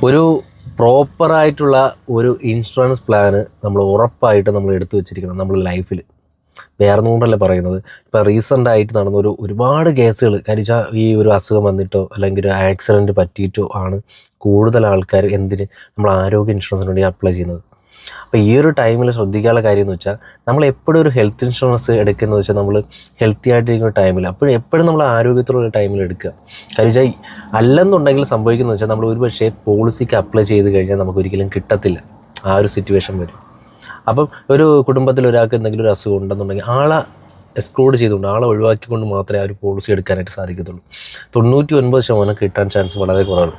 ഒരു പ്രോപ്പറായിട്ടുള്ള ഒരു ഇൻഷുറൻസ് പ്ലാന് നമ്മൾ ഉറപ്പായിട്ട് നമ്മൾ എടുത്തു വെച്ചിരിക്കണം നമ്മൾ ലൈഫിൽ. വേറെ കൊണ്ടല്ലേ പറയുന്നത്. ഇപ്പോൾ റീസെൻ്റായിട്ട് നടന്ന ഒരുപാട് കേസുകൾ കരിച്ചാൽ ഈ ഒരു അസുഖം വന്നിട്ടോ അല്ലെങ്കിൽ ഒരു ആക്സിഡൻറ്റ് പറ്റിയിട്ടോ ആണ് കൂടുതൽ ആൾക്കാർ നമ്മൾ ആരോഗ്യ ഇൻഷുറൻസിന് വേണ്ടി അപ്ലൈ ചെയ്യുന്നത്. അപ്പോൾ ഈ ഒരു ടൈമിൽ ശ്രദ്ധിക്കാനുള്ള കാര്യം എന്ന് വെച്ചാൽ നമ്മൾ എപ്പോഴും ഒരു ഹെൽത്ത് ഇൻഷുറൻസ് എടുക്കുന്നത് വെച്ചാൽ നമ്മൾ ഹെൽത്തി ആയിട്ടിരിക്കുന്ന ടൈമിൽ എപ്പോഴും നമ്മൾ ആരോഗ്യത്തിലുള്ള ടൈമിൽ എടുക്കുക. കാര്യം വെച്ചാൽ അല്ലെന്നുണ്ടെങ്കിൽ സംഭവിക്കുന്നത് വെച്ചാൽ നമ്മൾ ഒരു പക്ഷേ പോളിസിക്ക് അപ്ലൈ ചെയ്ത് കഴിഞ്ഞാൽ നമുക്ക് ഒരിക്കലും കിട്ടത്തില്ല. ആ ഒരു സിറ്റുവേഷൻ വരും. അപ്പം ഒരു കുടുംബത്തിൽ ഒരാൾക്ക് എന്തെങ്കിലും ഒരു അസുഖം ഉണ്ടെന്നുണ്ടെങ്കിൽ ആളെ എക്സ്ക്ലൂഡ് ചെയ്തുകൊണ്ട് ആളെ ഒഴിവാക്കിക്കൊണ്ട് മാത്രമേ ആ ഒരു പോളിസി എടുക്കാനായിട്ട് സാധിക്കത്തുള്ളൂ. 99% കിട്ടാൻ ചാൻസ് വളരെ കുറവാണ്.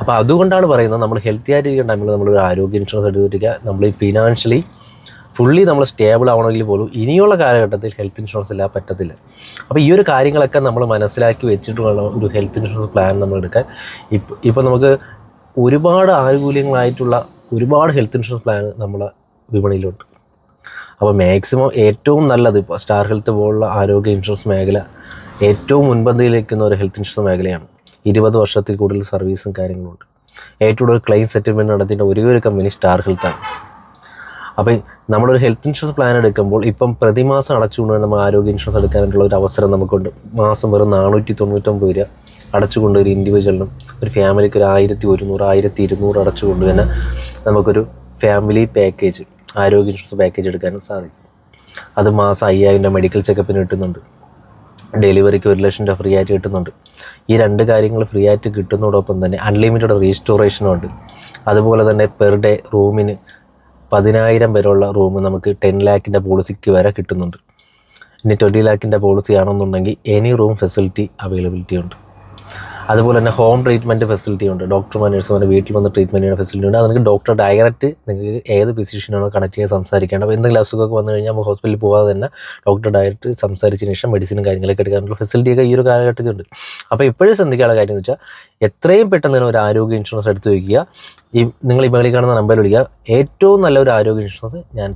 അപ്പോൾ അതുകൊണ്ടാണ് പറയുന്നത് നമ്മൾ ഹെൽത്തി ആയിട്ടിരിക്കുന്ന ടൈമിൽ നമ്മളൊരു ആരോഗ്യ ഇൻഷുറൻസ് എടുത്തിരിക്കുക. നമ്മൾ ഈ ഫിനാൻഷ്യലി ഫുള്ളി നമ്മൾ സ്റ്റേബിൾ ആവണമെങ്കിൽ പോലും ഇനിയുള്ള കാലഘട്ടത്തിൽ ഹെൽത്ത് ഇൻഷുറൻസ് ഇല്ലാതെ പറ്റത്തില്ല. അപ്പോൾ ഈ ഒരു കാര്യങ്ങളൊക്കെ നമ്മൾ മനസ്സിലാക്കി വെച്ചിട്ട് വേണം ഒരു ഹെൽത്ത് ഇൻഷുറൻസ് പ്ലാൻ നമ്മൾ എടുക്കാൻ. ഇപ്പോൾ നമുക്ക് ഒരുപാട് ആനുകൂല്യങ്ങളായിട്ടുള്ള ഒരുപാട് ഹെൽത്ത് ഇൻഷുറൻസ് പ്ലാൻ നമ്മളെ വിപണിയിലുണ്ട്. അപ്പോൾ മാക്സിമം ഏറ്റവും നല്ലത് ഇപ്പോൾ സ്റ്റാർ ഹെൽത്ത് പോലുള്ള ആരോഗ്യ ഇൻഷുറൻസ് മേഖല ഏറ്റവും മുൻപന്തിയിൽ നിൽക്കുന്ന ഒരു ഹെൽത്ത് ഇൻഷുറൻസ് മേഖലയാണ്. 20 വർഷത്തിൽ കൂടുതൽ സർവീസും കാര്യങ്ങളുണ്ട്. ഏറ്റവും കൂടുതൽ ക്ലെയിം സെറ്റിൽമെൻറ്റ് നടത്തിയ ഒരേ ഒരു കമ്പനി സ്റ്റാർ ഹെൽത്താണ്. അപ്പോൾ നമ്മളൊരു ഹെൽത്ത് ഇൻഷുറൻസ് പ്ലാൻ എടുക്കുമ്പോൾ ഇപ്പം പ്രതിമാസം അടച്ചുകൊണ്ട് നമ്മൾ ആരോഗ്യ ഇൻഷുറൻസ് എടുക്കാനായിട്ടുള്ള ഒരു അവസരം നമുക്കുണ്ട്. മാസം വെറും 499 രൂപ അടച്ചുകൊണ്ട് ഒരു ഇൻഡിവിജ്വലിനും ഒരു ഫാമിലിക്ക് ഒരു 1100 1200 അടച്ചുകൊണ്ട് തന്നെ നമുക്കൊരു ഫാമിലി പാക്കേജ് ആരോഗ്യ ഇൻഷുറൻസ് പാക്കേജ് എടുക്കാനും സാധിക്കും. അത് മാസം 5000 രൂപ മെഡിക്കൽ ചെക്കപ്പിന് കിട്ടുന്നുണ്ട്. ഡെലിവറിക്ക് 1 ലക്ഷം രൂപ ഫ്രീ ആയിട്ട് കിട്ടുന്നുണ്ട്. ഈ 2 കാര്യങ്ങൾ ഫ്രീ ആയിട്ട് കിട്ടുന്നതോടൊപ്പം തന്നെ അൺലിമിറ്റഡ് റീസ്റ്റോറേഷനും ഉണ്ട്. അതുപോലെ തന്നെ പെർ ഡേ റൂമിന് 10,000 വരെയുള്ള റൂം നമുക്ക് 10 ലാഖിൻ്റെ പോളിസിക്ക് വരെ കിട്ടുന്നുണ്ട്. ഇനി 20 ലാഖിൻ്റെ പോളിസി ആണെന്നുണ്ടെങ്കിൽ എനി റൂം ഫെസിലിറ്റി അവൈലബിലിറ്റി ഉണ്ട്. അതുപോലെ തന്നെ ഹോം ട്രീറ്റ്മെൻറ്റ് ഫെസിലിറ്റി ഉണ്ട്. ഡോക്ടർമാർ നഴ്സുമാർ വീട്ടിൽ വന്ന് ട്രീറ്റ്മെൻറ്റ് ചെയ്യുന്ന ഫെസിലിറ്റി ഉണ്ട്. അത് നിങ്ങൾക്ക് ഡോക്ടർ ഡയറക്റ്റ് നിങ്ങൾക്ക് ഏത് ഫിസിഷ്യനാണോ കണക്ട് ചെയ്യാൻ സംസാരിക്കേണ്ടത്. അപ്പോൾ എന്തെങ്കിലും അസുഖമൊക്കെ വന്നു കഴിഞ്ഞാൽ നമുക്ക് ഹോസ്പിറ്റലിൽ പോകാതെ തന്നെ ഡോക്ടർ ഡയറക്റ്റ് സംസാരിച്ചതിന് ശേഷം മെഡിസിനും കാര്യങ്ങളൊക്കെ എടുക്കാനുള്ള ഫെസിലിറ്റിയൊക്കെ ഈ ഒരു കാലഘട്ടത്തിലുണ്ട്. അപ്പോൾ ഇപ്പോഴും ശ്രദ്ധിക്കാനുള്ള കാര്യം എന്ന് വെച്ചാൽ എത്രയും പെട്ടെന്ന് തന്നെ ഒരു ആരോഗ്യ ഇൻഷുറൻസ് എടുത്ത് വയ്ക്കുക. നിങ്ങൾ ഈ മേളിൽ കാണുന്ന നമ്പറിൽ വിളിക്കുക. ഏറ്റവും നല്ല ഒരു ആരോഗ്യ ഇൻഷുറൻസ് ഞാൻ